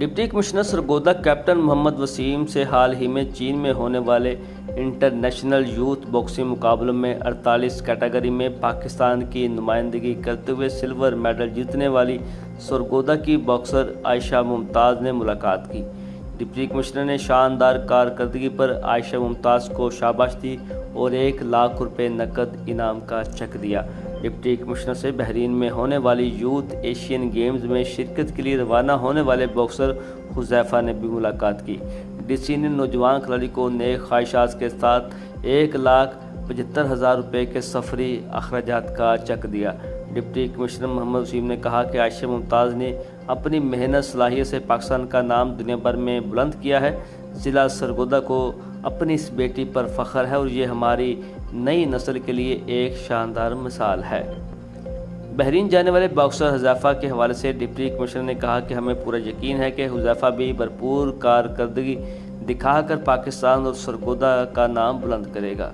Deputy commissioner Sargodha captain محمد وسیم سے حال ہی میں چین میں ہونے والے انٹرنیشنل یوتھ باکسنگ مقابلوں میں 48 کیٹیگری میں پاکستان کی نمائندگی کرتے ہوئے سلور میڈل جیتنے والی سرگودا کی باکسر عائشہ ممتاز نے ملاقات کی۔ ڈپٹی کمشنر نے شاندار کارکردگی پر عائشہ ممتاز کو شاباش دی اور 1 لاکھ روپے نقد انعام کا چیک دیا۔ ڈپٹی کمشنر سے بحرین میں ہونے والی یوتھ ایشین گیمز میں شرکت کے لیے روانہ ہونے والے باکسر حذیفہ نے بھی ملاقات کی۔ ڈی سی نے نوجوان کھلاڑی کو نیک خواہشات کے ساتھ 1,75,000 روپے کے سفری اخراجات کا چیک دیا۔ ڈپٹی کمشنر محمد وسیم نے کہا کہ عائشہ ممتاز نے اپنی محنت صلاحیت سے پاکستان کا نام دنیا بھر میں بلند کیا ہے۔ ضلع سرگودا کو اپنی اس بیٹی پر فخر ہے اور یہ ہماری نئی نسل کے لیے ایک شاندار مثال ہے۔ بحرین جانے والے باکسر حذیفہ کے حوالے سے ڈپٹی کمشنر نے کہا کہ ہمیں پورا یقین ہے کہ حذیفہ بھی بھرپور کارکردگی دکھا کر پاکستان اور سرگودا کا نام بلند کرے گا۔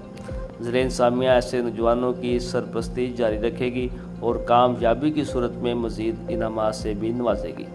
زیر انتظامیہ ایسے نوجوانوں کی سرپرستی جاری رکھے گی اور کامیابی کی صورت میں مزید انعامات سے بھی نوازے گی۔